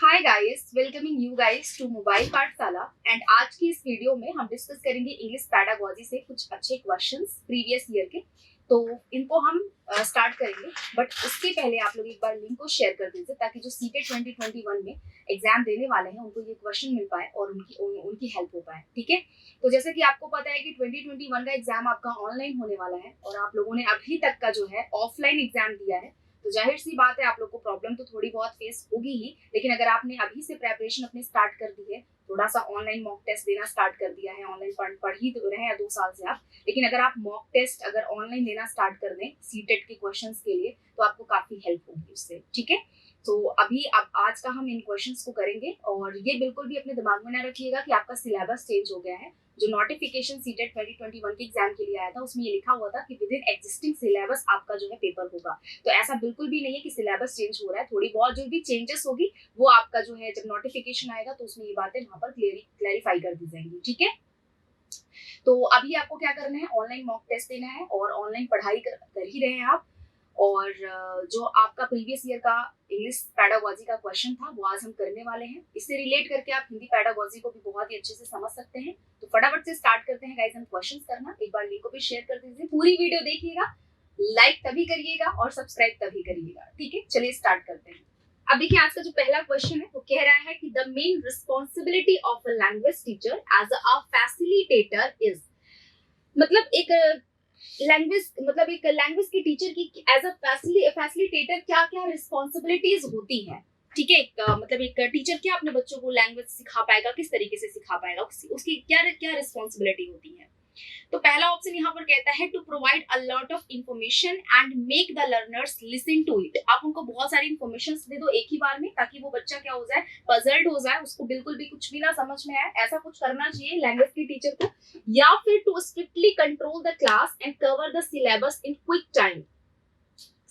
Hi guys, welcoming you guys to mobile Pathshala. And आज की इस वीडियो में हम डिस्कस करेंगे इंग्लिश पैडागोजी से कुछ अच्छे क्वेश्चंस प्रीवियस ईयर के। तो इनको हम स्टार्ट करेंगे, बट उसके पहले आप लोग एक बार लिंक को शेयर कर दीजिए ताकि जो सीटेट 2021 में एग्जाम देने वाले हैं उनको ये क्वेश्चन मिल पाए और उनकी हेल्प हो पाए। ठीक है, तो जैसे कि आपको पता है कि 2021 का एग्जाम आपका ऑनलाइन होने वाला है और आप लोगों ने अभी तक का जो है ऑफलाइन एग्जाम दिया है, तो जाहिर सी बात है आप लोग को प्रॉब्लम तो थोड़ी बहुत फेस होगी ही। लेकिन अगर आपने अभी से प्रेपरेशन अपनी स्टार्ट कर दी है, थोड़ा सा ऑनलाइन मॉक टेस्ट देना स्टार्ट कर दिया है, ऑनलाइन पढ़ ही तो रहे हैं 2 साल से आप, लेकिन अगर आप मॉक टेस्ट अगर ऑनलाइन देना स्टार्ट कर दें सीटेट के क्वेश्चंस के लिए तो आपको काफी हेल्प होगी उससे। ठीक है, तो अभी अब आज का हम इन क्वेश्चंस को करेंगे और ये बिल्कुल भी अपने दिमाग में ना रखिएगा कि आपका सिलेबस चेंज हो गया है। जो नोटिफिकेशन सीटेट 2021 के एग्जाम के लिए आया था उसमें ये लिखा हुआ था कि विद इन एग्जिस्टिंग सिलेबस आपका जो है पेपर होगा। तो ऐसा बिल्कुल भी नहीं है कि सिलेबस चेंज हो रहा है, थोड़ी बहुत जो भी चेंजेस होगी वो आपका जो है जब नोटिफिकेशन आएगा तो उसमें ये बातें वहां पर क्लेरिफाई कर दी जाएंगी। ठीक है, तो अभी आपको क्या करना है, ऑनलाइन मॉक टेस्ट देना है और ऑनलाइन पढ़ाई कर ही रहे हैं आप। और जो आपका प्रीवियस ईयर का इंग्लिश पैडागोजी का क्वेश्चन था वो आज हम करने वाले हैं। इससे रिलेट करके आप हिंदी पैडागोजी को भी बहुत ही अच्छे से समझ सकते हैं। तो फटाफट से स्टार्ट करते हैं गाइस हम क्वेश्चंस करना। एक बार लिंक को भी शेयर कर दीजिए, पूरी वीडियो देखिएगा, लाइक तभी करिएगा और सब्सक्राइब तभी करिएगा। ठीक है, चलिए स्टार्ट करते हैं। अब देखिए आज का जो पहला क्वेश्चन है वो कह रहा है कि the main responsibility of a language teacher as a facilitator is, मतलब एक लैंग्वेज के टीचर की एज अ फैसिलिटेटर क्या क्या रिस्पॉन्सिबिलिटीज होती हैं। ठीक है, एक टीचर क्या अपने बच्चों को लैंग्वेज सिखा पाएगा, किस तरीके से सिखा पाएगा, उसकी क्या क्या रिस्पॉन्सिबिलिटी होती है। तो पहला ऑप्शन यहाँ पर कहता है to provide a lot of information and make the learners listen to it. आप उनको बहुत सारी इंफॉर्मेशन दे दो एक ही बार में ताकि वो बच्चा क्या हो जाए, पजल्ड हो जाए, उसको बिल्कुल भी कुछ भी ना समझ में आए। ऐसा कुछ करना चाहिए लैंग्वेज के टीचर को। या फिर to strictly control the class and cover the syllabus in quick time.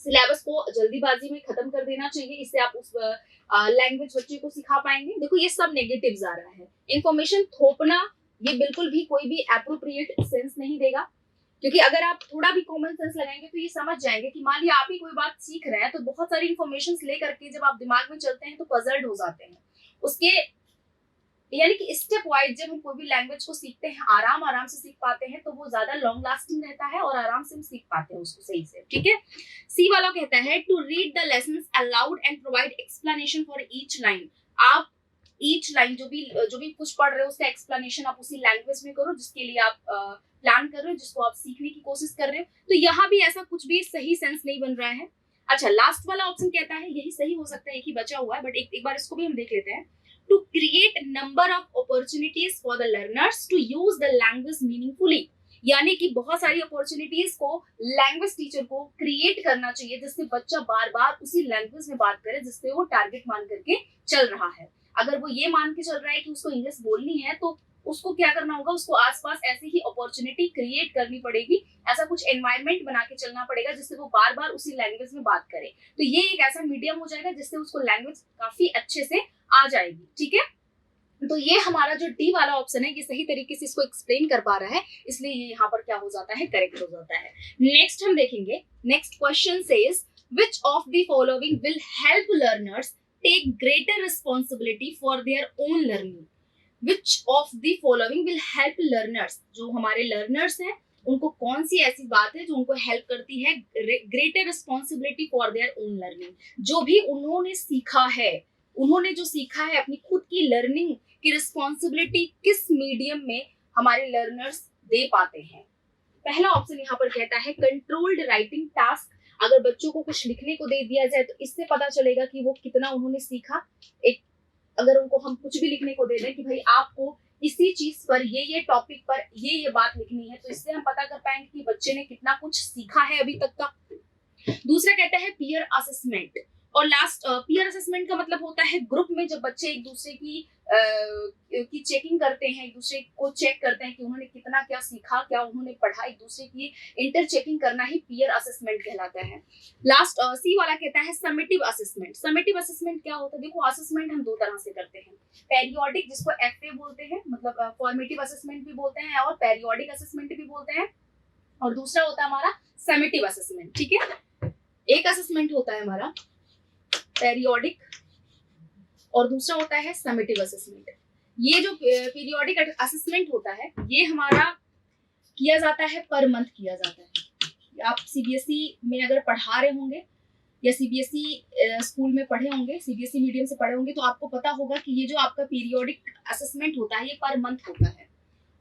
Syllabus को जल्दीबाजी में खत्म कर देना चाहिए, इससे आप उस लैंग्वेज बच्चे को सिखा पाएंगे। देखो ये सब नेगेटिव्स आ रहा है। इंफॉर्मेशन थोपना ये बिल्कुल भी कोई भी एप्रोप्रिएट सेंस नहीं देगा, क्योंकि अगर आप थोड़ा भी कॉमन सेंस लगाएंगे तो ये समझ जाएंगे कि मान लिया आप ही कोई बात सीख रहे हैं तो बहुत सारी इंफॉर्मेशन ले करके जब आप दिमाग में चलते हैं तो पजल्ड हो जाते हैं। उसके यानी कि स्टेप वाइज जब हम कोई भी लैंग्वेज को सीखते हैं आराम से सीख पाते हैं तो वो ज्यादा लॉन्ग लास्टिंग रहता है और आराम से हम सीख पाते हैं उसको सही से। ठीक है, सी वाला कहता है to read the lessons aloud and provide explanation for each line. आप ईच लाइन जो भी कुछ पढ़ रहे हो उसका एक्सप्लेनेशन आप उसी लैंग्वेज में करो जिसके लिए आप प्लान कर रहे हो, जिसको आप सीखने की कोशिश कर रहे हो। तो यहाँ भी ऐसा कुछ भी सही सेंस नहीं बन रहा है। अच्छा, लास्ट वाला ऑप्शन कहता है, यही सही हो सकता है, एक ही बचा हुआ है, बट एक बार इसको भी हम देख लेते हैं। To create number of opportunities for the learners to use the language meaningfully, यानी कि बहुत सारी अपॉर्चुनिटीज को लैंग्वेज टीचर को क्रिएट करना चाहिए जिससे बच्चा बार बार उसी लैंग्वेज में बात करे जिससे वो टारगेट मान करके चल रहा है। अगर वो ये मान के चल रहा है कि उसको इंग्लिश बोलनी है तो उसको क्या करना होगा, उसको आसपास ऐसी ही अपॉर्चुनिटी क्रिएट करनी पड़ेगी, ऐसा कुछ एनवायरनमेंट बना के चलना पड़ेगा जिससे वो बार बार उसी लैंग्वेज में बात करे। तो ये एक ऐसा मीडियम हो जाएगा जिससे उसको लैंग्वेज काफी अच्छे से आ जाएगी। ठीक है, तो ये हमारा जो डी वाला ऑप्शन है ये सही तरीके से इसको एक्सप्लेन कर पा रहा है, इसलिए ये यहाँ पर क्या हो जाता है, करेक्ट हो जाता है। नेक्स्ट हम देखेंगे, next question says which of the following will help learners take greater responsibility for their own learning. Which of the following will help learners, जो हमारे लर्नर्स हैं उनको कौन सी ऐसी बात है जो उनको हेल्प करती है greater responsibility for their own learning. जो भी उन्होंने सीखा है, उन्होंने जो सीखा है अपनी खुद की लर्निंग की रिस्पॉन्सिबिलिटी किस मीडियम में हमारे लर्नर्स दे पाते हैं। पहला ऑप्शन यहाँ पर कहता है कंट्रोल्ड राइटिंग टास्क। अगर बच्चों को कुछ लिखने को दे दिया जाए तो इससे पता चलेगा कि वो कितना उन्होंने सीखा। एक अगर उनको हम कुछ भी लिखने को दे दें कि भाई आपको इसी चीज पर ये टॉपिक पर ये बात लिखनी है, तो इससे हम पता कर पाएंगे कि बच्चे ने कितना कुछ सीखा है अभी तक का। दूसरा कहता है पीयर असेसमेंट, और लास्ट पीयर असेसमेंट का मतलब होता है ग्रुप में जब बच्चे एक दूसरे की चेकिंग करते हैं, एक दूसरे को चेक करते हैं कि उन्होंने कितना क्या सीखा, क्या उन्होंने पढ़ा, एक दूसरे की इंटर चेकिंग करना ही पीयर असेसमेंट कहलाता है। लास्ट सी वाला कहता है समेटिव असेसमेंट। समेटिव असेसमेंट क्या होता है, देखो असेसमेंट हम दो तरह से करते हैं, पेरियोडिक जिसको एफए बोलते हैं, मतलब फॉर्मेटिव असेसमेंट भी बोलते हैं और पेरियोडिक असेसमेंट भी बोलते हैं, और दूसरा होता है हमारा समेटिव असेसमेंट। ठीक है, एक असेसमेंट होता है हमारा पेरियोडिक और दूसरा होता है समेटिव असेसमेंट। ये जो पीरियोडिक असेसमेंट होता है ये हमारा किया जाता है पर मंथ किया जाता है। आप सीबीएसई में अगर पढ़ा रहे होंगे या सीबीएसई स्कूल में पढ़े होंगे, सीबीएसई मीडियम से पढ़े होंगे, तो आपको पता होगा कि ये जो आपका पीरियोडिक असेसमेंट होता है ये पर मंथ होता है।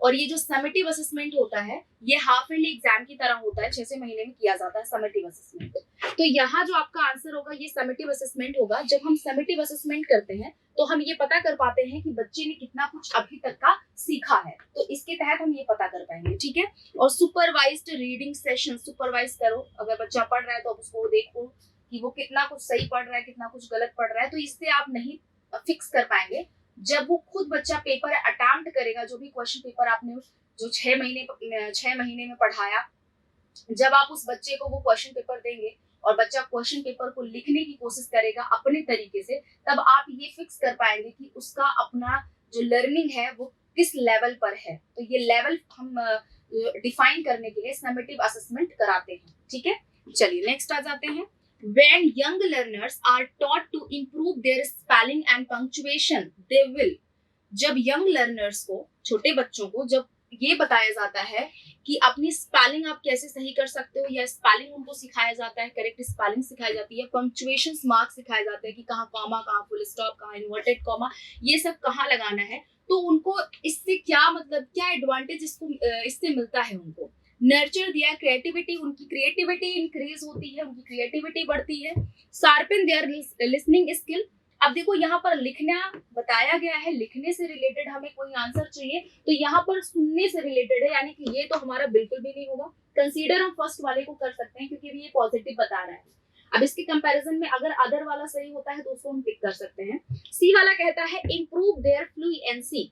और ये जो समेटिव असेसमेंट होता है ये हाफ ईयरली एग्जाम की तरह होता है, 6 महीने में किया जाता है समेटिव असेसमेंट। तो यहाँ जो आपका आंसर होगा ये समेटिव असेसमेंट होगा। जब हम समेटिव असेसमेंट करते हैं तो हम ये पता कर पाते हैं कि बच्चे ने कितना कुछ अभी तक का सीखा है, तो इसके तहत हम ये पता कर पाएंगे, ठीक है। और सुपरवाइज्ड रीडिंग सेशन, सुपरवाइज करो, अगर बच्चा पढ़ रहा है तो उसको देखो कि वो कितना कुछ सही पढ़ रहा है, कितना कुछ गलत पढ़ रहा है, तो इससे आप नहीं फिक्स कर पाएंगे। जब वो खुद बच्चा पेपर अटेम्प्ट करेगा, जो भी क्वेश्चन पेपर आपने जो 6 महीने में पढ़ाया, जब आप उस बच्चे को वो क्वेश्चन पेपर देंगे और बच्चा क्वेश्चन पेपर को लिखने की कोशिश करेगा अपने तरीके से, तब आप ये फिक्स कर पाएंगे कि उसका अपना जो लर्निंग है वो किस लेवल पर है। तो ये लेवल हम डिफाइन करने के लिए समेटिव असेसमेंट कराते हैं, ठीक है। चलिए नेक्स्ट आ जाते हैं। When young learners are taught to improve their spelling and punctuation, they will। जब यंग लर्नर्स को, छोटे बच्चों को जब ये बताया जाता है कि अपनी स्पेलिंग आप कैसे सही कर सकते हो, या स्पेलिंग उनको सिखाया जाता है, करेक्ट स्पेलिंग सिखाई जाती है, पंक्चुएशन मार्क्स सिखाए जाते हैं कि कहाँ कॉमा, कहाँ फुल स्टॉप, कहाँ इन्वर्टेड कॉमा, ये सब कहाँ लगाना है, तो उनको इससे क्या मतलब, क्या एडवांटेज इससे मिलता है उनको। नर्चर दिया क्रिएटिविटी, उनकी क्रिएटिविटी इंक्रीज होती है, उनकी क्रिएटिविटी बढ़ती है। Sharpen their listening skill. अब देखो यहाँ पर लिखना बताया गया है, लिखने से रिलेटेड हमें कोई आंसर चाहिए, तो यहाँ पर सुनने से रिलेटेड है, यानी कि ये तो हमारा बिल्कुल भी नहीं होगा। कंसीडर हम फर्स्ट वाले को कर सकते हैं क्योंकि ये पॉजिटिव बता रहा है। अब इसके कंपैरिजन में अगर अदर वाला सही होता है तो उसको हम टिक कर सकते हैं। सी वाला कहता है इम्प्रूव देयर फ्लुएंसी।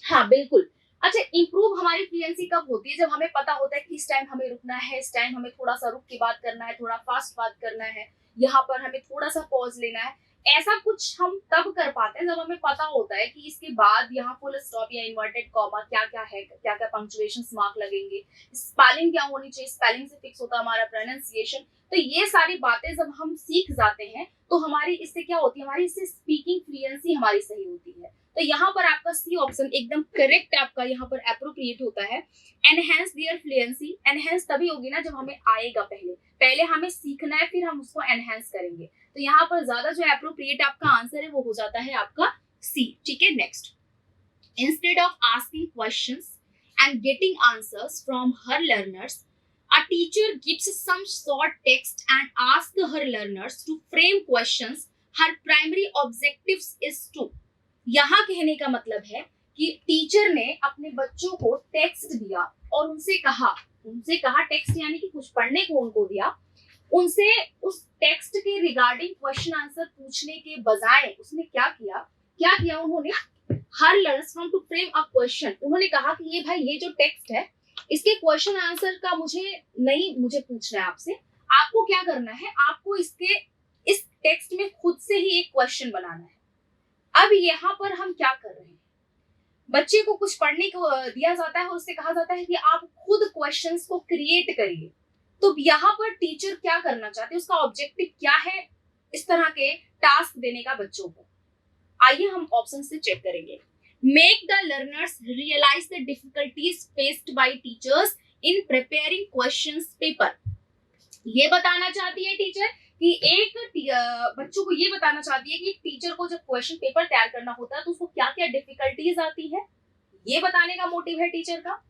हाँ बिल्कुल। अच्छा, इंप्रूव हमारी फ्लुएंसी कब होती है? जब हमें पता होता है कि इस टाइम हमें रुकना है, इस टाइम हमें थोड़ा सा रुक के बात करना है, थोड़ा फास्ट बात करना है, यहाँ पर हमें थोड़ा सा पॉज लेना है। ऐसा कुछ हम तब कर पाते हैं जब हमें पता होता है कि इसके बाद यहाँ फुल स्टॉप या इन्वर्टेड कॉमा क्या क्या है, क्या क्या पंक्चुएशन मार्क लगेंगे, स्पेलिंग क्या होनी चाहिए, स्पेलिंग से फिक्स होता है हमारा प्रोनाउंसिएशन। तो ये सारी बातें जब हम सीख जाते हैं तो हमारी इससे क्या होती है, हमारी इससे स्पीकिंग फ्लुएंसी हमारी सही होती है। तो यहाँ पर आपका सी ऑप्शन एकदम करेक्ट आपका यहाँ पर एप्रोप्रिएट होता है। एनहेंस देयर फ्लुएंसी, एनहेंस तभी होगी ना जब हमें आएगा, पहले हमें सीखना है फिर हम उसको एनहेंस करेंगे। तो यहाँ पर ज्यादा जो एप्रोप्रिएट आपका आंसर है वो हो जाता है आपका सी, ठीक है। Next, instead of asking questions and getting answers from her learners, a teacher gives some short text and asks her learners to frame questions. Her primary objectives is to। यहाँ कहने का मतलब है कि टीचर ने अपने बच्चों को टेक्स्ट दिया और उनसे कहा टेक्स्ट यानी कि कुछ पढ़ने को उनको दिया, उनसे उस टेक्स्ट के रिगार्डिंग क्वेश्चन आंसर पूछने के बजाय उसने क्या किया उन्होंने हर learners from to frame a question. उन्होंने कहा कि ये भाई, ये जो टेक्स्ट है इसके क्वेश्चन आंसर का मुझे पूछना है आपसे, आपको क्या करना है, आपको इस टेक्स्ट में खुद से ही एक क्वेश्चन बनाना है। अब यहाँ पर हम क्या कर रहे हैं, बच्चे को कुछ पढ़ने को दिया जाता है और उससे कहा जाता है कि आप खुद क्वेश्चंस को क्रिएट करिए। तो यहाँ पर टीचर क्या करना चाहते हैं, उसका ऑब्जेक्टिव क्या है इस तरह के टास्क देने का बच्चों को। आइए हम ऑप्शन से चेक करेंगे। Make the learners realize the difficulties faced by teachers in preparing questions paper। ये बताना चाहती है टीचर कि बच्चों को ये बताना चाहती है कि टीचर को जब क्वेश्चन पेपर तैयार करना होता है तो उसको क्या क्या डिफिकल्टीज आती है, ये बताने का मोटिव है टीचर का।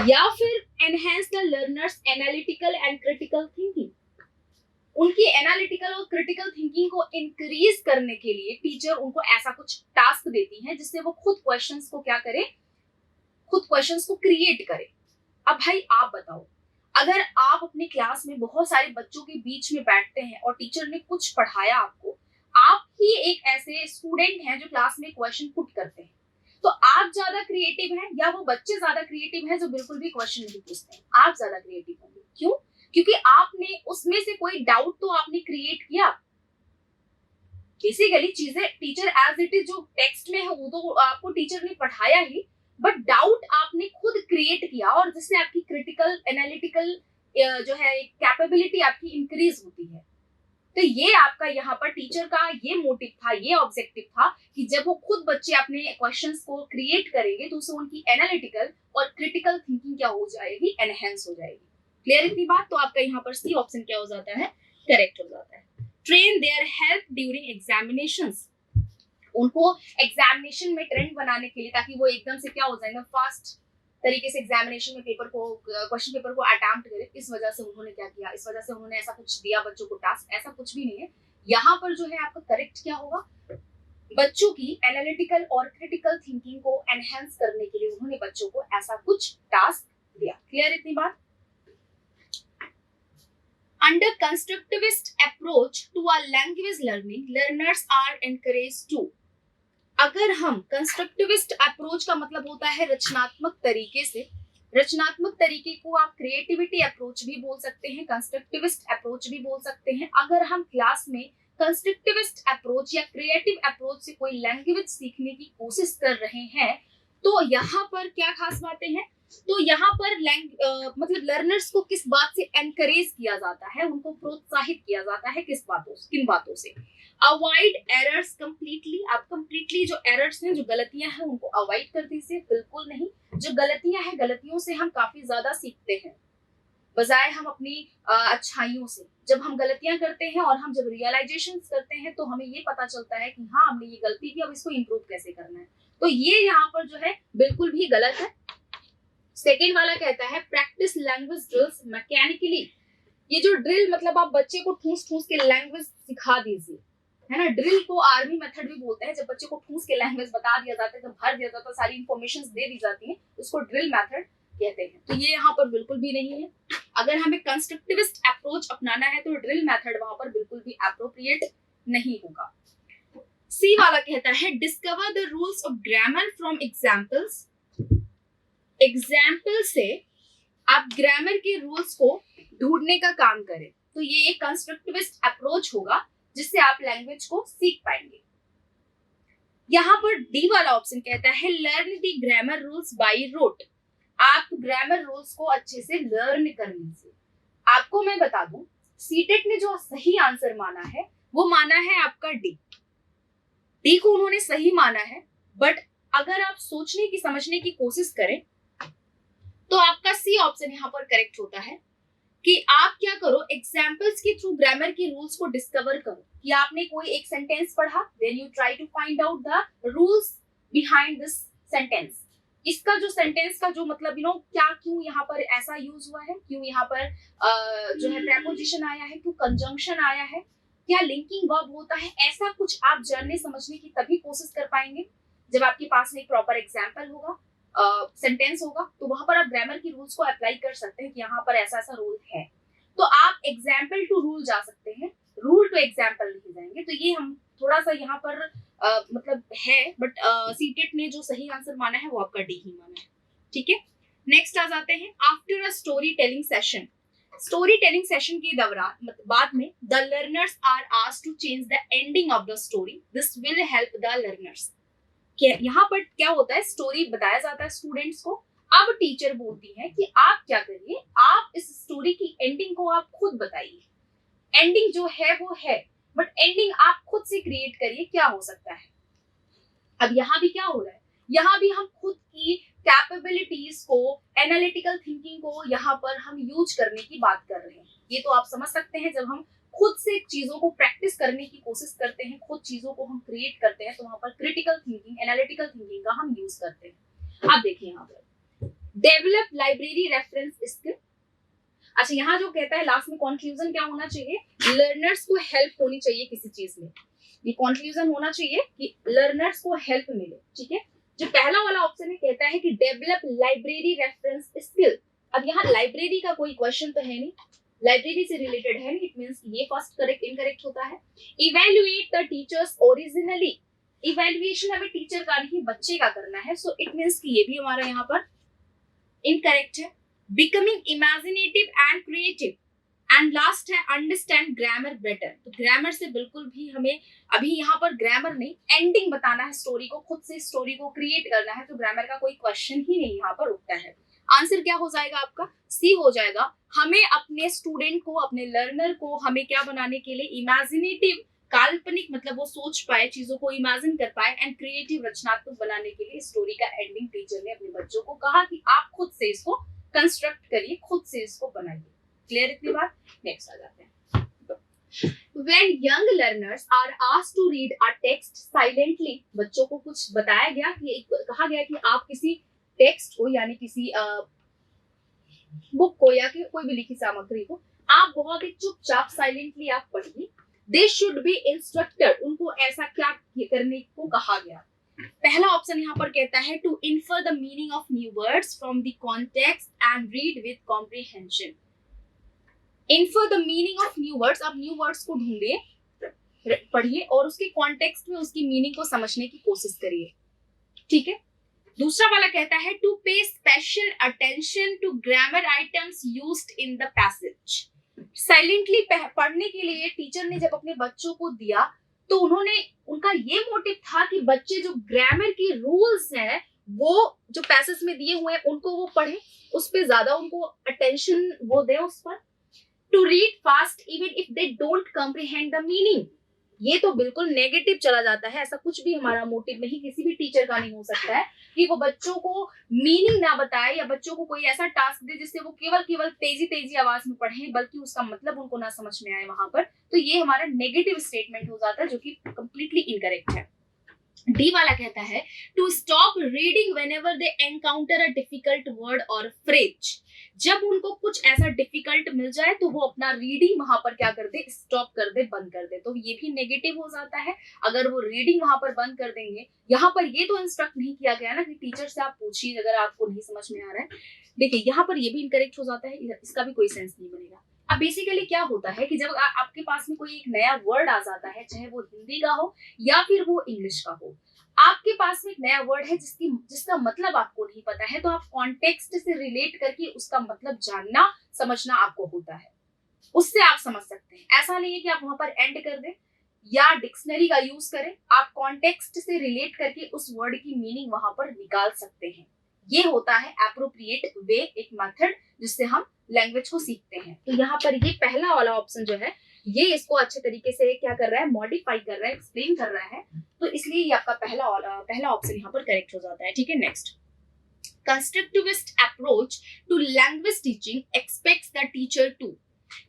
या फिर enhance the learners analytical and critical thinking, उनकी एनालिटिकल और क्रिटिकल थिंकिंग को इंक्रीज करने के लिए टीचर उनको ऐसा कुछ टास्क देती है जिससे वो खुद क्वेश्चंस को क्या करे, खुद क्वेश्चंस को क्रिएट करे। अब भाई आप बताओ, अगर आप अपने क्लास में बहुत सारे बच्चों के बीच में बैठते हैं और टीचर ने कुछ पढ़ाया आपको, आप ही एक ऐसे स्टूडेंट हैं जो क्लास में क्वेश्चन पुट करते हैं, तो आप ज्यादा क्रिएटिव हैं या वो बच्चे ज्यादा क्रिएटिव हैं जो बिल्कुल भी क्वेश्चन नहीं पूछते हैं? आप ज्यादा क्रिएटिव होंगे। क्यों? क्योंकि आपने उसमें से कोई डाउट तो आपने क्रिएट किया। बेसिकली चीजें टीचर एज इट इज जो टेक्स्ट में है वो तो आपको टीचर ने पढ़ाया ही, बट डाउट आपने खुद क्रिएट किया और जिससे आपकी क्रिटिकल एनालिटिकल जो है कैपेबिलिटी आपकी इंक्रीज होती है। तो ये आपका यहाँ पर टीचर का ये मोटिव था, ये ऑब्जेक्टिव था कि जब वो खुद बच्चे अपने क्वेश्चंस को क्रिएट करेंगे तो उससे उनकी एनालिटिकल और क्रिटिकल थिंकिंग क्या हो जाएगी, एनहेंस हो जाएगी। क्लियर इतनी बात? तो आपका यहाँ पर सी ऑप्शन क्या हो जाता है, करेक्ट हो जाता है। Train their help during examinations, उनको एग्जामिनेशन में ट्रेंड बनाने के लिए, ताकि वो एकदम से क्या हो जाएगा, फास्ट तरीके से एग्जामिनेशन में पेपर को, क्वेश्चन पेपर को अटेम्प्ट करे। इस वजह से उन्होंने क्या किया, इस वजह से उन्होंने ऐसा कुछ दिया बच्चों को टास्क, ऐसा कुछ भी नहीं है। यहाँ पर जो है आपका करेक्ट क्या होगा, बच्चों की एनालिटिकल और क्रिटिकल थिंकिंग को एनहेंस करने के लिए उन्होंने बच्चों को ऐसा कुछ टास्क दिया। क्लियर इतनी बात? Under constructivist approach to a language learning, learners are encouraged to, अगर हम कंस्ट्रक्टिविस्ट अप्रोच का मतलब होता है रचनात्मक तरीके से, रचनात्मक तरीके को आप क्रिएटिविटी अप्रोच भी बोल सकते हैं, कंस्ट्रक्टिविस्ट अप्रोच भी बोल सकते हैं। अगर हम क्लास में कंस्ट्रक्टिविस्ट अप्रोच या क्रिएटिव अप्रोच से कोई लैंग्वेज सीखने की कोशिश कर रहे हैं तो यहाँ पर क्या खास बातें हैं, तो यहाँ पर मतलब लर्नर्स को किस बात से एनकरेज किया जाता है, उनको प्रोत्साहित किया जाता है, किस बातों से, किन बातों से, अवॉइड एरर्स कंप्लीटली, आप कंप्लीटली जो एरर्स हैं, जो गलतियां हैं, उनको अवॉइड कर दीजिए, बिल्कुल नहीं। जो गलतियां हैं, गलतियों से हम काफी ज्यादा सीखते हैं बजाय हम अपनी अच्छाइयों से। जब हम गलतियां करते हैं और हम जब रियलाइजेशन करते हैं तो हमें ये पता चलता है कि हाँ हमने ये गलती की, अब इसको इम्प्रूव कैसे करना है। तो ये यहाँ पर जो है बिल्कुल भी गलत है। सेकेंड वाला कहता है प्रैक्टिस लैंग्वेज ड्रिल्स मैकेनिकली, ये जो ड्रिल मतलब आप बच्चे को ठूस ठूस के लैंग्वेज सिखा दीजिए, है ना। ड्रिल को आर्मी मेथड भी बोलते हैं, जब बच्चे को ठूस के लैंग्वेज बता दिया जाता है, जब भर दिया जाता है, सारी इंफॉर्मेशन दे दी जाती है, उसको ड्रिल मेथड कहते हैं। तो ये यहाँ पर बिल्कुल भी नहीं है। अगर हमें कंस्ट्रक्टिविस्ट अप्रोच अपनाना है तो ड्रिल मेथड वहां पर बिल्कुल भी एप्रोप्रिएट नहीं होगा। सी वाला कहता है discover the rules of grammar from examples, example से आप ग्रामर के रूल्स को ढूंढने का काम करें। तो ये एक कंस्ट्रक्टिविस्ट अप्रोच होगा जिससे आप लैंग्वेज को सीख पाएंगे। यहाँ पर डी वाला ऑप्शन कहता है learn the grammar rules by rote, आप ग्रामर रूल्स को अच्छे से लर्न कर लीजिए। आपको मैं बता दूं, सीटेट ने जो सही आंसर माना है वो माना है आपका डी। डी को उन्होंने सही माना है, बट अगर आप सोचने की समझने की कोशिश करें तो आपका सी ऑप्शन यहाँ पर करेक्ट होता है कि आप क्या करो, एग्जाम्पल्स के थ्रू ग्रामर के रूल्स को डिस्कवर करो। कि आपने कोई एक सेंटेंस पढ़ा, then you try to find out the rules behind this sentence. इसका जो सेंटेंस का जो मतलब क्या, क्यों यहाँ पर ऐसा यूज हुआ है, क्यों यहाँ पर जो है प्रेपोजिशन आया है, क्यों कंजंक्शन आया है, क्या लिंकिंग वर्ब होता है, ऐसा कुछ आप जानने समझने की तभी कोशिश कर पाएंगे जब आपके पास में एक प्रॉपर एग्जाम्पल होगा, सेंटेंस होगा, तो वहां पर आप ग्रामर की रूल्स को अप्लाई कर सकते हैं कि यहाँ पर ऐसा ऐसा रूल है। तो आप एग्जाम्पल टू रूल जा सकते हैं, रूल टू एग्जाम्पल नहीं जाएंगे। तो ये हम थोड़ा सा यहाँ पर मतलब है, बट सीटेट ने जो सही आंसर माना है वो आपका डी ही माना है। ठीक है, नेक्स्ट आ जाते हैं after a story telling session. Story telling session के दौरान बाद में the learners are asked to change the ending of the story, this will help the learners. यहाँ पर क्या होता है, स्टोरी बताया जाता है स्टूडेंट्स को, अब टीचर बोलती है कि आप क्या करिए, आप इस स्टोरी की एंडिंग को आप खुद बताइए। एंडिंग जो है वो है, बट एंडिंग आप खुद से क्रिएट करिए, क्या हो सकता है। अब यहाँ भी क्या हो रहा है, यहाँ भी हम खुद की कैपेबिलिटीज को, एनालिटिकल थिंकिंग को यहाँ पर हम यूज करने की बात कर रहे हैं। ये तो आप समझ सकते हैं, जब हम खुद से चीजों को प्रैक्टिस करने की कोशिश करते हैं, खुद चीजों को हम क्रिएट करते हैं, तो वहां पर क्रिटिकल थिंकिंग, एनालिटिकल थिंकिंग का हम यूज करते हैं। अब देखिए यहाँ पर डेवलप लाइब्रेरी रेफरेंस स्किल। अच्छा, यहाँ जो कहता है लास्ट में कंक्लूजन क्या होना चाहिए, लर्नर्स को हेल्प होनी चाहिए किसी चीज में। ये कंक्लूजन होना चाहिए कि लर्नर्स को हेल्प मिले। ठीक है, जो पहला वाला ऑप्शन है कहता है कि डेवलप लाइब्रेरी रेफरेंस स्किल। अब यहाँ लाइब्रेरी का कोई क्वेश्चन तो है नहीं, लाइब्रेरी से रिलेटेड है, इट मींस ये फर्स्ट करेक्ट इनकरेक्ट होता है। Evaluate the teachers originally, evaluation हमें टीचर का नहीं बच्चे का करना है, सो इट मींस कि ये भी हमारा यहाँ पर इनकरेक्ट है। Becoming imaginative and creative, and last है अंडरस्टैंड ग्रामर बेटर। तो ग्रामर से बिल्कुल भी हमें अभी यहाँ पर ग्रामर नहीं, एंडिंग बताना है स्टोरी को, खुद से स्टोरी को क्रिएट करना है, तो ग्रामर का कोई क्वेश्चन ही नहीं यहाँ पर उठता है। आंसर क्या हो जाएगा आपका? सी हो जाएगा। हमें अपने स्टूडेंट को, अपने लर्नर को हमें क्या बनाने के लिए, इमेजिनेटिव, काल्पनिक, मतलब वो सोच पाए, चीजों को इमेजिन कर पाए, एंड क्रिएटिव, रचनात्मक बनाने के लिए स्टोरी का एंडिंग टीचर ने अपने बच्चों को कहा कि आप खुद से इसको कंस्ट्रक्ट करिए, खुद से इसको बनाइए। क्लियर इतनी बात? नेक्स्ट आ जाते हैं। When young learners are asked to read a text silently, बच्चों को कुछ बताया गया कि कहा गया कि आप किसी टेक्स्ट को, यानी किसी बुक को या कि कोई भी लिखी सामग्री को आप बहुत ही चुपचाप साइलेंटली आप पढ़िए। दे शुड बी इंस्ट्रक्टेड, उनको ऐसा क्या करने को कहा गया? पहला ऑप्शन यहाँ पर कहता है to infer the meaning of new words from the context and read with comprehension. Infer the meaning of new words, आप न्यू वर्ड्स को ढूंढिए, पढ़िए और उसके कॉन्टेक्स्ट में उसकी मीनिंग को समझने की कोशिश करिए। ठीक है। दूसरा वाला कहता है to pay special attention to grammar items used in the passage. Silently पढ़ने के लिए टीचर ने जब अपने बच्चों को दिया तो उनका ये मोटिव था कि बच्चे जो ग्रामर की रूल्स हैं वो जो पैसेज में दिए हुए हैं उनको वो पढ़े, उस पर ज्यादा उनको अटेंशन वो दे उस पर। To read fast even if they don't comprehend the meaning, ये तो बिल्कुल नेगेटिव चला जाता है। ऐसा कुछ भी हमारा मोटिव नहीं, किसी भी टीचर का नहीं हो सकता है कि वो बच्चों को मीनिंग ना बताए या बच्चों को कोई ऐसा टास्क दे जिससे वो केवल तेजी आवाज में पढ़े, बल्कि उसका मतलब उनको ना समझ में आए वहां पर। तो ये हमारा नेगेटिव स्टेटमेंट हो जाता है जो कि कंप्लीटली इनकरेक्ट है। डी वाला कहता है to stop reading whenever they encounter a difficult word और फ्रेज। जब उनको कुछ ऐसा डिफिकल्ट मिल जाए तो वो अपना रीडिंग वहां पर क्या कर दे, स्टॉप कर दे, बंद कर दे। तो ये भी नेगेटिव हो जाता है अगर वो रीडिंग वहां पर बंद कर देंगे। यहाँ पर ये तो इंस्ट्रक्ट नहीं किया गया ना कि टीचर से आप पूछिए अगर आपको नहीं समझ में आ रहा है। देखिए यहाँ पर ये भी इनकरेक्ट हो जाता है, इसका भी कोई सेंस नहीं बनेगा। अब बेसिकली क्या होता है कि जब आपके पास में कोई एक नया वर्ड आ जाता है, चाहे वो हिंदी का हो या फिर वो इंग्लिश का हो, आपके पास में एक नया वर्ड है जिसका मतलब आपको नहीं पता है, तो आप कॉन्टेक्स्ट से रिलेट करके उसका मतलब जानना समझना आपको होता है, उससे आप समझ सकते हैं। ऐसा नहीं है कि आप वहां पर एंड कर दें या डिक्शनरी का यूज करें, आप कॉन्टेक्स्ट से रिलेट करके उस वर्ड की मीनिंग वहां पर निकाल सकते हैं। ये होता है एप्रोप्रिएट वे, एक मेथड जिससे हम लैंग्वेज को सीखते हैं। तो यहाँ पर ये पहला वाला ऑप्शन जो है ये इसको अच्छे तरीके से क्या कर रहा है, मॉडिफाई कर रहा है, एक्सप्लेन कर रहा है। तो इसलिए ये आपका पहला ऑप्शन यहाँ पर करेक्ट हो जाता है। ठीक है। Next, constructivist approach to language teaching expects the teacher to.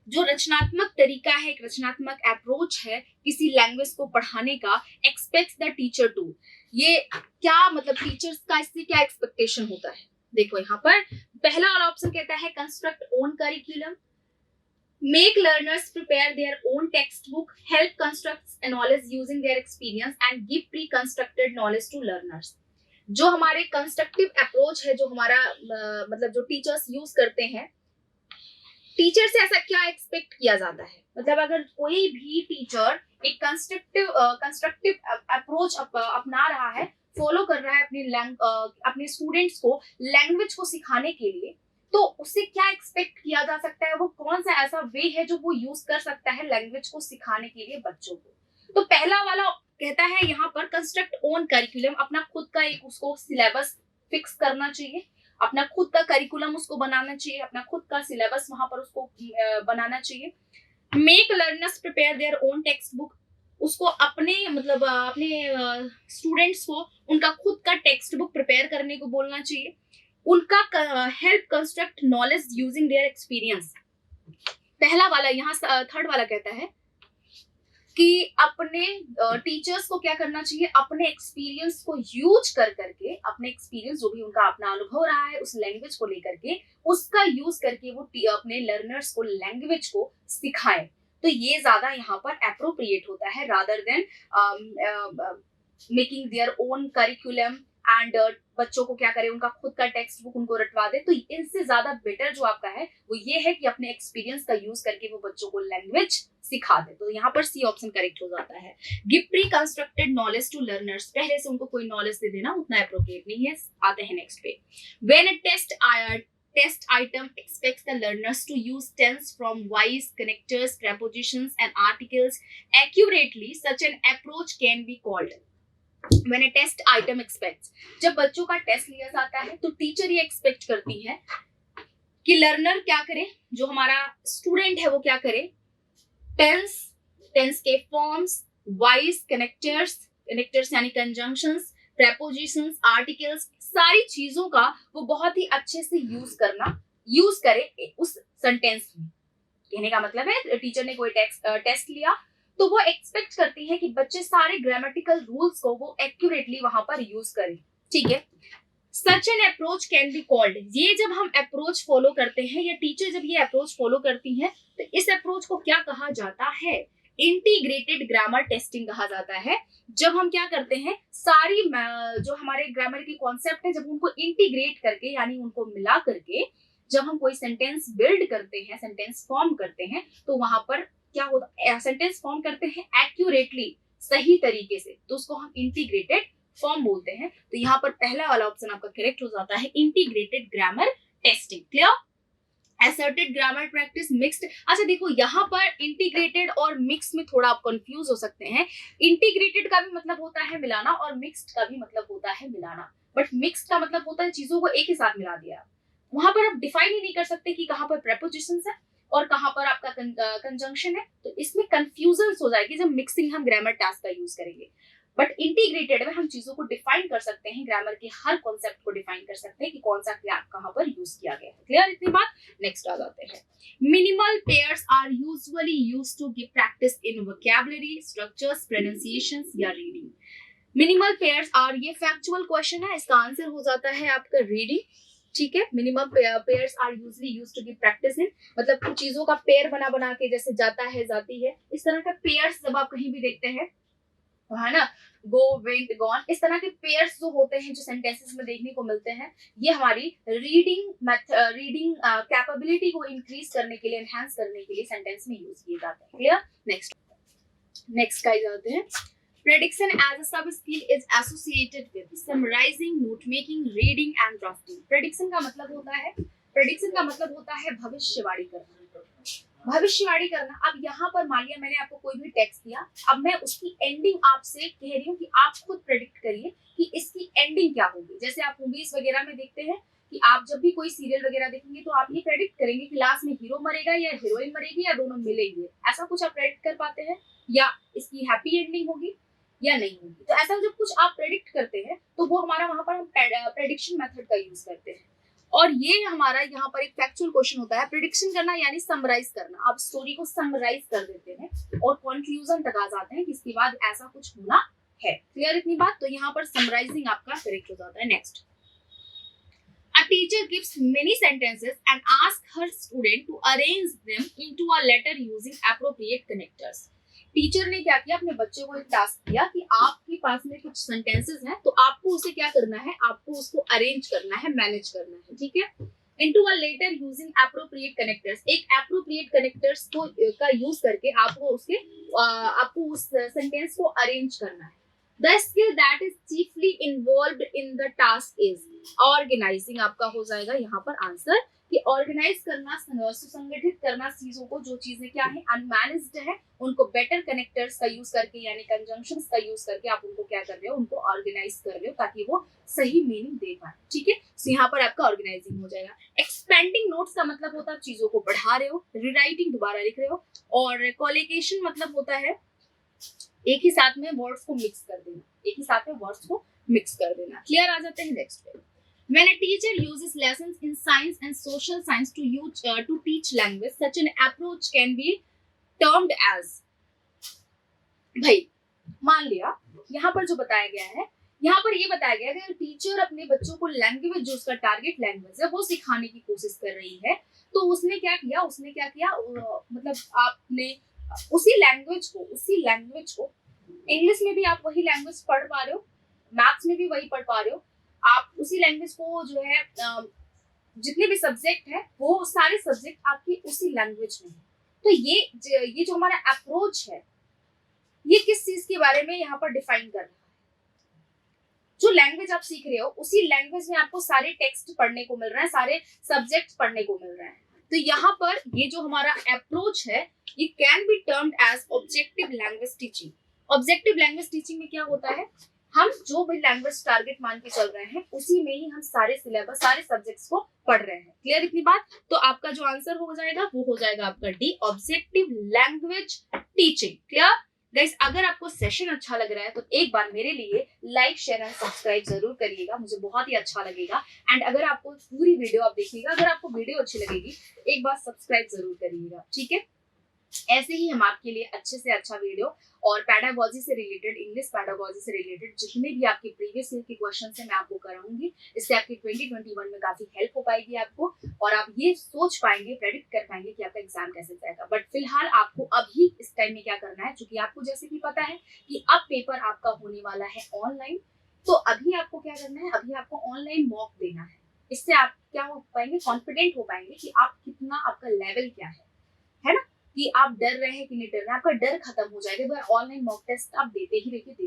जो रचनात्मक तरीका है, एक रचनात्मक अप्रोच है किसी लैंग्वेज को पढ़ाने का, एक्सपेक्ट्स द टीचर टू। ये क्या मतलब, टीचर्स का इससे क्या एक्सपेक्टेशन होता है? देखो यहाँ पर पहला वाला ऑप्शन कहता है construct own curriculum, make learners prepare their own textbook, help construct knowledge using their experience and give pre-constructed knowledge to learners। जो हमारे कंस्ट्रक्टिव अप्रोच है, जो हमारा मतलब जो टीचर्स यूज करते हैं, टीचर से ऐसा क्या एक्सपेक्ट किया जाता है? मतलब अगर कोई भी टीचर एक कंस्ट्रक्टिव अप्रोच अपना रहा है, फॉलो कर रहा है अपने स्टूडेंट्स को लैंग्वेज को सिखाने के लिए, तो उससे क्या एक्सपेक्ट किया जा सकता है? वो कौन सा ऐसा वे है जो वो यूज कर सकता है लैंग्वेज को सिखाने के लिए बच्चों को? तो पहला वाला कहता है यहाँ पर कंस्ट्रक्ट ओन करिकुलम, अपना खुद का एक उसको सिलेबस फिक्स करना चाहिए, अपना खुद का करिकुलम उसको बनाना चाहिए, अपना खुद का सिलेबस वहां पर उसको बनाना चाहिए। Make learners prepare their own text book, उसको अपने मतलब अपने स्टूडेंट्स को उनका खुद का टेक्स्ट बुक प्रिपेयर करने को बोलना चाहिए। उनका help construct knowledge using their experience. पहला वाला यहाँ थर्ड वाला कहता है कि अपने टीचर्स को क्या करना चाहिए, अपने एक्सपीरियंस को यूज करके, अपने एक्सपीरियंस जो भी उनका अपना अनुभव रहा है उस लैंग्वेज को लेकर के, उसका यूज करके वो अपने लर्नर्स को लैंग्वेज को सिखाए। तो ये ज्यादा यहाँ पर एप्रोप्रिएट होता है rather than making their own curriculum and बच्चों को क्या करे, उनका खुद का टेक्स्ट बुक उनको रटवा दे। तो इनसे ज्यादा बेटर जो आपका है वो ये है कि अपने एक्सपीरियंस का यूज करके वो बच्चों को लैंग्वेज सिखा दे। तो यहाँ पर सी ऑप्शन करेक्ट हो जाता है। Give pre constructed knowledge to learners, पहले से उनको कोई नॉलेज दे देना उतना एप्रोप्रिएट नहीं है। आते हैं नेक्स्ट पे। When a test item expects the learners to use tense from wise, connectors, prepositions and articles accurately, such an approach can be called। When a test item expects, जब बच्चों का टेस्ट लिया जाता है तो टीचर ये expect करती है कि लर्नर क्या करे, जो हमारा स्टूडेंट है वो क्या करे, टेंस, टेंस के फॉर्म्स, वाइस, कनेक्टर्स यानी कंजंक्शंस, प्रेपोजिशंस, आर्टिकल्स, सारी चीजों का वो बहुत ही अच्छे से यूज करे उस सेंटेंस में। कहने का मतलब है टीचर ने कोई टेस्ट लिया तो वो एक्सपेक्ट करती है कि बच्चे सारे ग्रामेटिकल रूल्स को वो एक्यूरेटली वहां पर यूज करें, ठीक है। Such an approach can be called, ये जब हम अप्रोच फॉलो करते हैं या टीचर जब ये अप्रोच फॉलो करती है तो इस अप्रोच को क्या कहा जाता है, इंटीग्रेटेड ग्रामर टेस्टिंग कहा जाता है। जब हम क्या करते हैं, सारी जो हमारे ग्रामर के कॉन्सेप्ट है जब उनको इंटीग्रेट करके यानी उनको मिला करके जब हम कोई सेंटेंस बिल्ड करते हैं, सेंटेंस फॉर्म करते हैं, तो वहां पर क्या होता है, सेंटेंस फॉर्म करते हैं एक्यूरेटली, सही तरीके से, तो उसको हम इंटीग्रेटेड फॉर्म बोलते हैं। तो यहाँ पर पहला वाला ऑप्शन आपका करेक्ट हो जाता है, integrated grammar testing. Clear? Asserted grammar practice mixed. अच्छा देखो यहाँ पर इंटीग्रेटेड और मिक्स में थोड़ा आप कंफ्यूज हो सकते हैं। इंटीग्रेटेड का भी मतलब होता है मिलाना और मिक्स्ड का भी मतलब होता है मिलाना, बट मिक्स्ड का मतलब होता है चीजों को एक ही साथ मिला दिया। वहां पर आप डिफाइन ही नहीं कर सकते कि कहाँ पर प्रेपोजिशंस है और कहाँ पर आपका कंजंक्शन है, तो इसमें कंफ्यूजन हो जाएगी जब मिक्सिंग हम ग्रामर टास्क का यूज करेंगे। बट इंटीग्रेटेड में हम चीजों को डिफाइन कर सकते हैं, ग्रामर के हर कॉन्सेप्ट को डिफाइन कर सकते हैं कि कौन सा क्या कहाँ पर यूज किया गया है। क्लियर इतनी बात? नेक्स्ट आ जाते हैं। Minimal pairs are usually used to give practice in vocabulary, structures, pronunciations या रीडिंग। मिनिमल पेयर्स आर, ये फैक्चुअल क्वेश्चन है, इसका आंसर हो जाता है आपका रीडिंग, ठीक है। Minimum pairs are usually used to give practice in, मतलब कुछ चीजों का पेयर बना बना के, जैसे जाता है, जाती है, इस तरह का पेयर्स जब आप कहीं भी देखते हैं, है ना, गो, वेंट, गॉन, इस तरह के पेयर्स जो होते हैं जो सेंटेंसेस में देखने को मिलते हैं, ये हमारी रीडिंग कैपेबिलिटी को इंक्रीज करने के लिए, एनहांस करने के लिए सेंटेंस में यूज किए जाते हैं। क्लियर? नेक्स्ट का जाते हैं। Prediction as a sub skill is associated with summarizing, note making, reading and drafting. Prediction का मतलब होता है भविष्यवाणी करना। भविष्यवाणी करना। अब यहाँ पर मान लिया मैंने आपको कोई भी टेक्स्ट दिया, अब मैं उसकी एंडिंग आपसे कह रही हूँ कि आप खुद प्रेडिक्ट करिए कि इसकी एंडिंग क्या होगी। जैसे आप मूवीज वगैरह में देखते हैं कि आप जब भी कोई सीरियल वगैरह देखेंगे तो आप ये प्रेडिक्ट करेंगे कि लास्ट में हीरो मरेगा या हीरोइन मरेगी या दोनों मिलेंगे, ऐसा कुछ आप प्रेडिक्ट कर पाते हैं, या इसकी हैप्पी एंडिंग होगी या नहीं होगी। तो ऐसा जब कुछ आप प्रेडिक्ट करते हैं तो वो हमारा वहां पर हम प्रेडिक्शन मेथड का यूज करते हैं। और ये हमारा यहाँ पर एक फैक्चुअल क्वेश्चन होता है। प्रेडिक्शन करना यानी समराइज करना, आप स्टोरी को समराइज कर देते हैं और कंक्लूजन तक आ जाते हैं कि इसके बाद ऐसा कुछ होना है। क्लियर इतनी बात? तो यहाँ पर समराइजिंग आपका करेक्ट हो जाता है। Next, a teacher gives many sentences and asks her student to arrange them into a letter using appropriate connectors. Teacher ने क्या किया, अपने बच्चे को एक टास्क दिया कि आपके पास में कुछ सेंटेंसेस हैं तो आपको उसे क्या करना है, आपको उसको अरेंज करना है, मैनेज करना है, ठीक है। Into a letter using appropriate connectors, एक एप्रोप्रिएट कनेक्टर्स को का यूज करके आपको उस सेंटेंस को अरेंज करना है। The skill that is chiefly involved in the task is organizing, आपका हो जाएगा यहाँ पर आंसर कि ऑर्गेनाइज करना, सुसंगठित करना चीजों को, जो चीजें क्या है अनमैनेज्ड है उनको बेटर कनेक्टर्स का यूज करके यानी कंजंक्शंस का यूज करके आप उनको क्या कर रहे हो, उनको ऑर्गेनाइज कर रहे हो ताकि वो सही मीनिंग दे पाए, ठीक है। तो यहाँ पर आपका ऑर्गेनाइजिंग हो जाएगा। एक्सपेंडिंग नोट्स का मतलब होता है चीजों को बढ़ा रहे हो, रिराइटिंग दोबारा लिख रहे हो, और कॉलिकेशन मतलब होता है एक ही साथ में वर्ड्स को मिक्स कर देना, एक ही साथ में वर्ड्स को मिक्स कर देना। क्लियर आ जाते हैं। नेक्स्ट पे, when a teacher uses lessons in science and social science to teach language, such an approach can be termed as, भाई मान लिया यहाँ पर जो बताया गया है, यहाँ पर ये बताया गया है कि टीचर अपने बच्चों को लैंग्वेज, जो उसका टारगेट लैंग्वेज है वो सिखाने की कोशिश कर रही है, तो उसने क्या किया मतलब आपने उसी लैंग्वेज को इंग्लिश में भी आप वही लैंग्वेज पढ़ पा रहे हो, मैथ्स में भी वही पढ़ पा रहे हो, आप उसी लैंग्वेज को जो है जितने भी सब्जेक्ट है वो सारे सब्जेक्ट आपकी उसी लैंग्वेज में है। तो ये जो हमारा अप्रोच है ये किस चीज के बारे में यहाँ पर डिफाइन कर रहा है, जो लैंग्वेज आप सीख रहे हो उसी लैंग्वेज में आपको सारे टेक्स्ट पढ़ने को मिल रहे हैं, सारे सब्जेक्ट पढ़ने को मिल रहे हैं। तो यहाँ पर ये जो हमारा अप्रोच है ये can be termed as objective language teaching. Objective language teaching में क्या होता है, हम जो भी लैंग्वेज टारगेट मान के चल रहे हैं उसी में ही हम सारे सिलेबस सारे सब्जेक्ट्स को पढ़ रहे हैं। क्लियर इतनी बात? तो आपका जो आंसर हो जाएगा वो हो जाएगा आपका D, objective language teaching. Clear guys? अगर आपको सेशन अच्छा लग रहा है तो एक बार मेरे लिए लाइक शेयर एंड सब्सक्राइब जरूर करिएगा, मुझे बहुत ही अच्छा लगेगा। एंड अगर आपको पूरी वीडियो आप देखिएगा, अगर आपको वीडियो अच्छी लगेगी एक बार सब्सक्राइब जरूर करिएगा, ठीक है? ऐसे ही हम आपके लिए अच्छे से अच्छा वीडियो और पैडागोजी से रिलेटेड, इंग्लिश पैडागोजी से रिलेटेड जितने भी आपके प्रीवियस ईयर के क्वेश्चंस हैं मैं आपको कराऊंगी। इससे आपकी 2021 में काफी हेल्प हो पाएगी आपको, और आप ये सोच पाएंगे, प्रेडिक्ट कर पाएंगे कि आपका एग्जाम कैसे जाएगा। बट फिलहाल आपको अभी इस टाइम में क्या करना है, क्योंकि आपको जैसे कि पता है कि अब पेपर आपका होने वाला है ऑनलाइन, तो अभी आपको क्या करना है, अभी आपको ऑनलाइन मॉक देना है। इससे आप क्या हो पाएंगे, कॉन्फिडेंट हो पाएंगे कि आप कितना, आपका लेवल क्या है ना, कि आप डर रहे हैं कि नहीं डर रहे हैं, आपका डर खत्म हो जाएगा। अगर ऑनलाइन मॉक टेस्ट आप देते ही रहिए,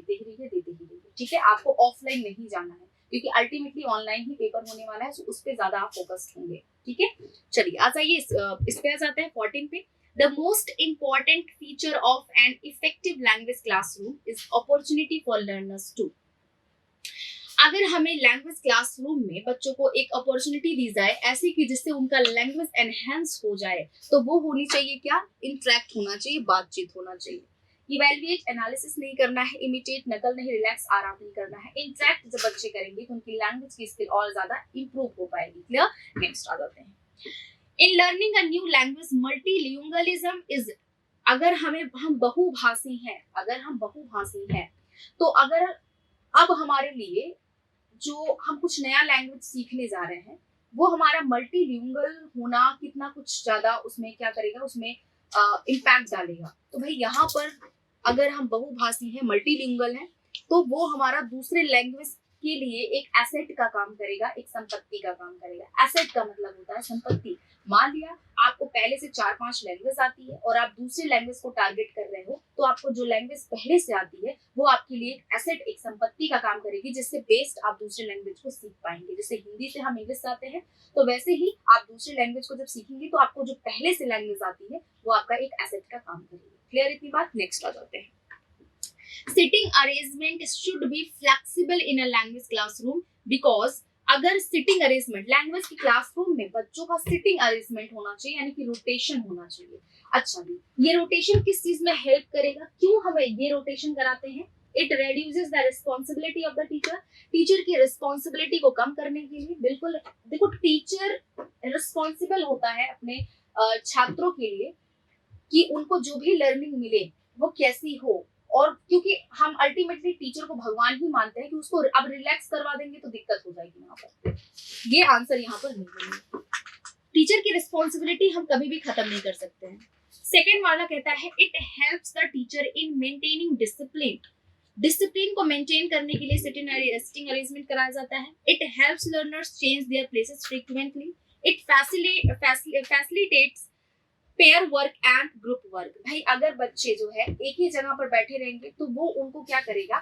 ठीक है? आपको ऑफलाइन नहीं जाना है, क्योंकि अल्टीमेटली ऑनलाइन ही पेपर होने वाला है, तो उस पे ज्यादा आप फोकस्ड होंगे, ठीक है? चलिए आ जाइए इस पे आ जाते हैं 14 पे। The most important feature of an effective language classroom is opportunity for learners to. अगर हमें लैंग्वेज क्लासरूम में बच्चों को एक अपॉर्चुनिटी दी जाए ऐसी कि जिससे उनका लैंग्वेज एनहेंस हो जाए, तो वो होनी चाहिए क्या, इंटरेक्ट होना चाहिए, बातचीत होना चाहिए। इवेल्युएट एनालिसिस नहीं करना है, इमिटेट नकल नहीं, रिलैक्स आराम नहीं करना है। इंटरेक्ट जब बच्चे करेंगे तो उनकी लैंग्वेज की स्किल और ज्यादा इंप्रूव हो पाएगी। क्लियर? नेक्स्ट आ जाते हैं। In learning a new language multilingualism is, अगर हम बहुभाषी हैं, तो अगर अब हमारे लिए जो हम कुछ नया लैंग्वेज सीखने जा रहे हैं वो हमारा मल्टीलिंगुअल होना कितना कुछ ज्यादा उसमें क्या करेगा, उसमें इम्पैक्ट डालेगा। तो भाई यहाँ पर अगर हम बहुभाषी हैं, मल्टीलिंगुअल हैं, तो वो हमारा दूसरे लैंग्वेज के लिए एक एसेट का काम करेगा, एक संपत्ति का काम करेगा। एसेट का मतलब होता है संपत्ति। मान लिया आपको पहले से 4-5 लैंग्वेज आती है और आप दूसरे लैंग्वेज को टारगेट कर रहे हो, तो आपको जो लैंग्वेज पहले से आती है वो आपके लिए एक एसेट, एक संपत्ति का काम करेगी, जिससे बेस्ड आप दूसरे लैंग्वेज को सीख पाएंगे। जैसे हिंदी से हम इंग्लिश आते हैं, तो वैसे ही आप दूसरे लैंग्वेज को जब सीखेंगे तो आपको जो पहले से लैंग्वेज आती है वो आपका एक एसेट का काम करेगी। क्लियर इतनी बात? नेक्स्ट आ जाते हैं। Sitting arrangement should be flexible in a language classroom, because अगर सिटिंग अरेंजमेंट लैंग्वेज की क्लासरूम में बच्चों का सिटिंग अरेंजमेंट होना चाहिए, यानी कि रोटेशन होना चाहिए। अच्छा भी, ये रोटेशन किस चीज में हेल्प करेगा, क्यों हमें ये रोटेशन कराते हैं? It reduces the responsibility of the teacher, teacher की रिस्पॉन्सिबिलिटी को कम करने के लिए। बिल्कुल देखो, टीचर रिस्पॉन्सिबल होता है अपने छात्रों के लिए कि उनको जो भी लर्निंग मिले वो कैसी हो, और क्योंकि हम अल्टीमेटली टीचर को भगवान ही मानते हैं कि उसको अब रिलैक्स करवा देंगे तो दिक्कत हो जाएगी। यहाँ पर ये आंसर यहाँ पर नहीं है। टीचर की रिस्पॉन्सिबिलिटी हम कभी भी खत्म नहीं कर सकते हैं। सेकेंड वाला कहता है it helps the teacher in maintaining discipline, discipline को मेंटेन करने के लिए सिटिंग अरेंजमेंट कराया जाता है। It helps learners change their places frequently, it facilitates pair work and group work. भाई अगर बच्चे जो है एक ही जगह पर बैठे रहेंगे तो वो उनको क्या करेगा,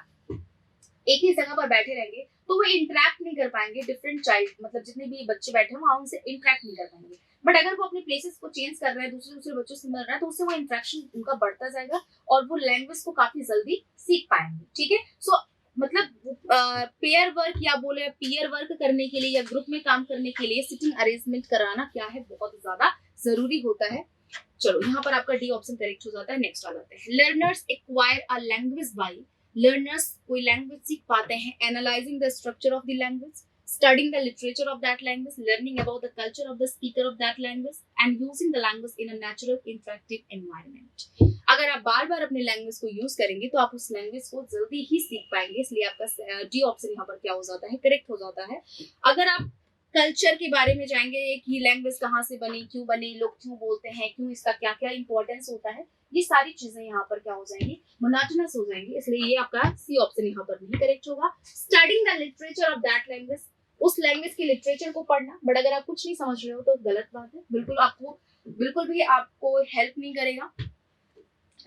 एक ही जगह पर बैठे रहेंगे तो वो इंटरेक्ट नहीं कर पाएंगे, डिफरेंट चाइल्ड मतलब जितने भी बच्चे बैठे हैं उनसे इंटरेक्ट नहीं कर पाएंगे। बट अगर वो अपने प्लेसेस को चेंज कर रहे हैं, दूसरे बच्चों से मिल रहे हैं, तो उससे वो इंटरेक्शन उनका बढ़ता जाएगा और वो लैंग्वेज को काफी जल्दी सीख पाएंगे। ठीक है? सो मतलब पेयर वर्क या बोले पीयर वर्क करने के लिए या ग्रुप में काम करने के लिए सिटिंग अरेंजमेंट कराना क्या है, बहुत ज्यादा जरूरी होता है। चलो यहाँ पर आपका डी ऑप्शन करेक्ट हो जाता है। नेक्स्ट आ जाते हैं। Learners acquire a language by, learners कोई लैंग्वेज सीख पाते हैं analysing the structure of the language, studying the literature of that language, learning about the culture of the speaker of that language and using the language in a natural interactive environment। अगर आप बार बार अपने language को use करेंगे तो आप उस language को जल्दी ही सीख पाएंगे, इसलिए आपका डी ऑप्शन यहाँ पर क्या हो जाता है, करेक्ट हो जाता है। अगर आप कल्चर के बारे में जाएंगे कि लैंग्वेज कहाँ से बनी, क्यों बनी, लोग क्यों बोलते हैं, क्यों इसका क्या क्या इंपॉर्टेंस होता है, ये सारी चीजें यहाँ पर क्या हो जाएंगी, मोनोटोनस हो जाएंगी, इसलिए ये आपका सी ऑप्शन यहाँ पर नहीं करेक्ट होगा। Studying the literature of that language, उस लैंग्वेज के लिटरेचर को पढ़ना, बट अगर आप कुछ नहीं समझ रहे हो तो गलत बात है, बिल्कुल भी आपको हेल्प नहीं करेगा।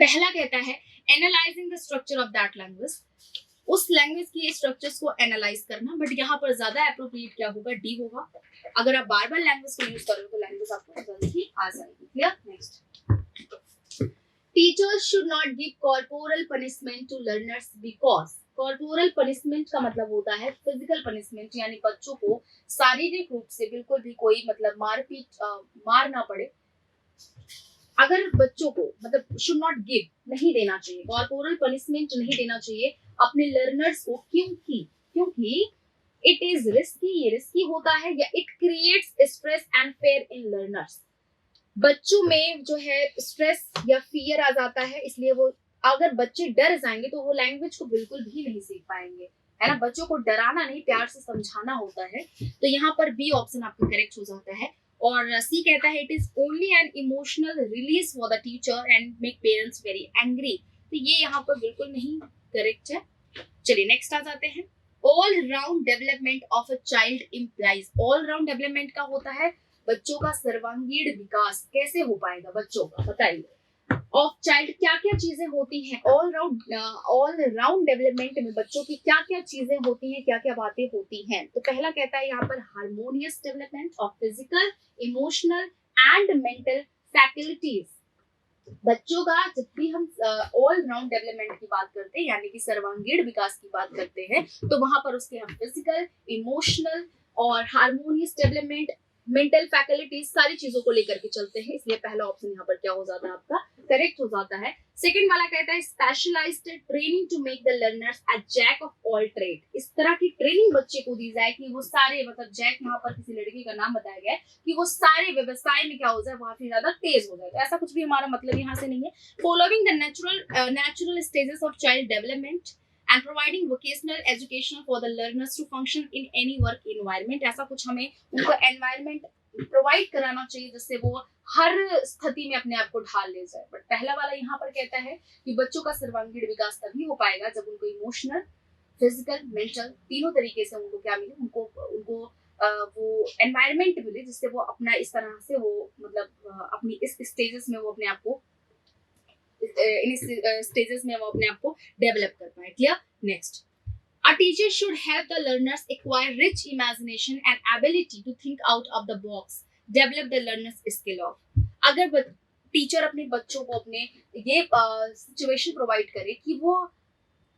पहला कहता है analysing the structure of that language, उस लैंग्वेज की स्ट्रक्चर्स को एनालाइज करना, बट यहाँ पर ज्यादा एप्रोप्रिएट क्या होगा, डी होगा। अगर आप बार बार लैंग्वेज को यूज करोगे तो लैंग्वेज आपको जल्दी ही आ जाएगी। Clear? Next, teachers should not give corporal punishment to learners because, corporal punishment का मतलब होता है फिजिकल पनिशमेंट, यानी बच्चों को शारीरिक रूप से बिल्कुल भी कोई मतलब मारपीट मार ना पड़े। अगर बच्चों को मतलब शुड नॉट गिव, नहीं देना चाहिए, कॉर्पोरल पनिशमेंट नहीं देना चाहिए अपने लर्नर्स को, क्योंकि इट इज रिस्की, ये रिस्की होता है, या it creates stress and fair in learners. बच्चों में जो है स्ट्रेस या फियर आ जाता है, इसलिए वो अगर बच्चे डर जाएंगे तो वो लैंग्वेज को बिल्कुल भी नहीं सीख पाएंगे, है ना। बच्चों को डराना नहीं, प्यार से समझाना होता है। तो यहाँ पर बी ऑप्शन आपका करेक्ट हो जाता है। और सी कहता है it is only an emotional release for the teacher and make parents very angry. तो ये यहाँ पर बिल्कुल नहीं करेक्ट है। चलिए नेक्स्ट आ जाते हैं। All round development of a child implies, all round development का होता है बच्चों का सर्वांगीण विकास कैसे हो पाएगा बच्चों का, बताइए। ऑफ चाइल्ड क्या क्या चीजें होती हैं, ऑल राउंड डेवलपमेंट में बच्चों की क्या क्या चीजें होती हैं, क्या क्या बातें होती हैं। तो पहला कहता है यहाँ पर harmonious development of physical, emotional and mental faculties. बच्चों का जब भी हम ऑल राउंड डेवलपमेंट की बात करते हैं, यानी कि सर्वांगीण विकास की बात करते हैं, तो वहां पर उसके हम फिजिकल, इमोशनल और हार्मोनियस डेवलपमेंट, मेंटल फैकल्टीज, सारी चीजों को लेकर के चलते हैं। इसलिए पहला ऑप्शन यहाँ पर क्या हो जाता है आपका, करेक्ट हो जाता है। सेकंड वाला कहता है specialised training to make the learners a jack of all trade. इस तरह की ट्रेनिंग बच्चे को दी जाए कि वो सारे, मतलब जैक यहाँ पर किसी लड़की का नाम बताया गया है, कि वो सारे व्यवसाय में क्या हो जाए, काफी ज्यादा तेज हो जाए। तो ऐसा कुछ भी हमारा मतलब यहाँ से नहीं है। Following the natural stages of child development and providing vocational education for the learners to function in any work environment। ऐसा कुछ हमें उनको environment प्रोवाइड कराना चाहिए जिससे वो हर स्थिति में अपने आप को ढाल ले जाए। बट पहला वाला यहाँ पर कहता है कि बच्चों का सर्वांगीण विकास तभी हो पाएगा जब उनको इमोशनल, फिजिकल, मेंटल तीनों तरीके से उनको क्या मिले, उनको वो एनवायरमेंट मिले जिससे वो अपना इस तरह से वो मतलब अपनी इस स्टेजेस में वो अपने आप को इन स्टेजेस में वो अपने आप को डेवलप कर पाए। Clear. Next, a teacher should help the learners acquire rich imagination and ability to think out of the box, develop the learners skill of। अगर टीचर अपने बच्चों को अपने ये सिचुएशन प्रोवाइड करे कि वो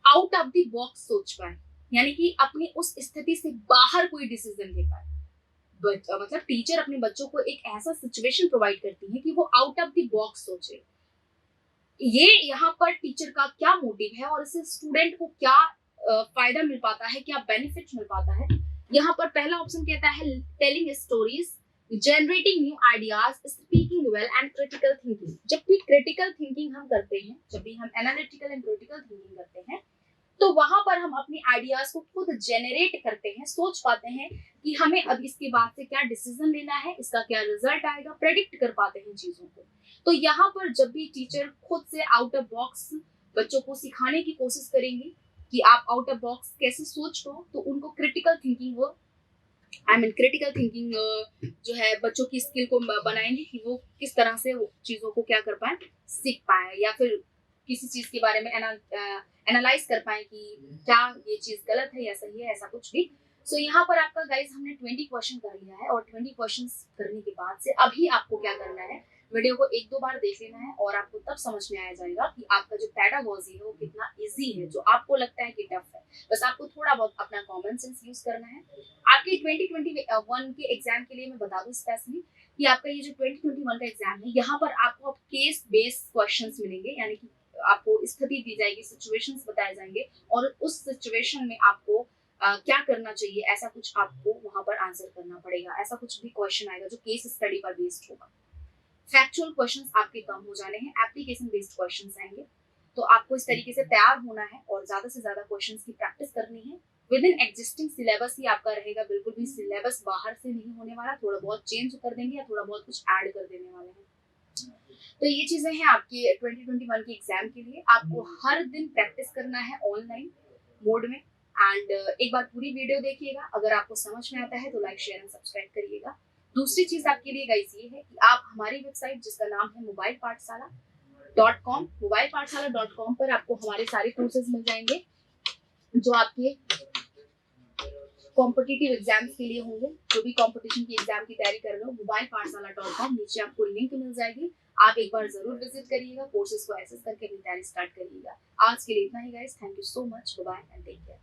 आउट ऑफ द बॉक्स सोच पाए, यानी कि अपनी उस स्थिति से बाहर कोई डिसीजन ले पाए। मतलब टीचर अपने बच्चों को एक ऐसा सिचुएशन प्रोवाइड करती है कि वो आउट ऑफ द बॉक्स सोचे। ये यहाँ पर टीचर का क्या मोटिव है और इससे स्टूडेंट को क्या फायदा मिल पाता है, क्या बेनिफिट मिल पाता है। यहाँ पर पहला ऑप्शन कहता है telling stories, generating new ideas, speaking well and critical thinking. जब भी क्रिटिकल थिंकिंग हम करते हैं, जब भी हम एनालिटिकल एंड क्रिटिकल थिंकिंग करते हैं, तो वहां पर हम अपनी आइडियाज को खुद जेनरेट करते हैं, सोच पाते हैं कि हमें अब इसके बाद से क्या डिसीजन लेना है, इसका क्या रिजल्ट आएगा, प्रेडिक्ट कर पाते हैं चीजों को। तो यहाँ पर जब भी टीचर खुद से आउट ऑफ बॉक्स बच्चों को सिखाने की कोशिश करेंगे कि आप आउट ऑफ बॉक्स कैसे सोच पाओ, तो उनको क्रिटिकल थिंकिंग क्रिटिकल थिंकिंग जो है बच्चों की स्किल को बनाएंगे कि वो किस तरह से चीजों को क्या कर पाए, सीख पाए, या फिर किसी चीज के बारे में एनालाइज कर पाए कि क्या ये चीज गलत है या सही है, ऐसा कुछ भी। सो यहाँ पर आपका गाइज हमने 20 क्वेश्चन कर लिया है, और 20 क्वेश्चन करने के बाद से अभी आपको क्या करना है, वीडियो को 1-2 बार देख लेना है, और आपको तब समझ में आ जाएगा कि आपका जो पेडागोजी है वो कितना इजी है, जो आपको लगता है कि टफ है। बस आपको थोड़ा बहुत अपना कॉमन सेंस यूज करना है। आपके 2021 के एग्जाम के लिए मैं बता दूं स्पेशली कि आपका ये जो 2021 का एग्जाम है, यहाँ पर आपको केस बेस्ड क्वेश्चंस मिलेंगे, यानी कि आपको स्थिति दी जाएगी, सिचुएशंस बताए जाएंगे, और उस सिचुएशन में आपको क्या करना चाहिए, ऐसा कुछ आपको वहां पर आंसर करना पड़ेगा। ऐसा कुछ भी क्वेश्चन आएगा जो केस स्टडी पर बेस्ड होगा। फैक्चुअल क्वेश्चंस आपके कम हो जाने हैं, एप्लीकेशन बेस्ड क्वेश्चंस आएंगे। तो आपको इस तरीके से तैयार होना है और ज्यादा से ज्यादा क्वेश्चंस की प्रैक्टिस करनी है। विद इन एग्जिस्टिंग सिलेबस ही आपका रहेगा, बिल्कुल भी सिलेबस बाहर से नहीं होने वाला, थोड़ा बहुत चेंज कर देंगे या थोड़ा बहुत कुछ ऐड कर देने वाले हैं। तो ये चीजें हैं आपके 2021 के एग्जाम के लिए। आपको हर दिन प्रैक्टिस करना है ऑनलाइन मोड में, एंड एक बार पूरी वीडियो देखिएगा। अगर आपको समझ में आता है तो लाइक, शेयर एंड सब्सक्राइब करिएगा। दूसरी चीज आपके लिए गाइस ये है कि आप हमारी वेबसाइट जिसका नाम है mobilepathshala.com, mobilepathshala.com पर आपको हमारे सारे कोर्सेज मिल जाएंगे जो आपके कॉम्पिटिटिव एग्जाम्स के लिए होंगे। जो भी कॉम्पिटिशन की एग्जाम की तैयारी कर रहे हो, mobilepathshala.com, नीचे आपको लिंक मिल जाएगी। आप एक बार जरूर विजिट करिएगा, कोर्सेज को एक्सेस करके अपनी तैयारी स्टार्ट करिएगा। आज के लिए इतना ही guys, thank you so much, bye and take care.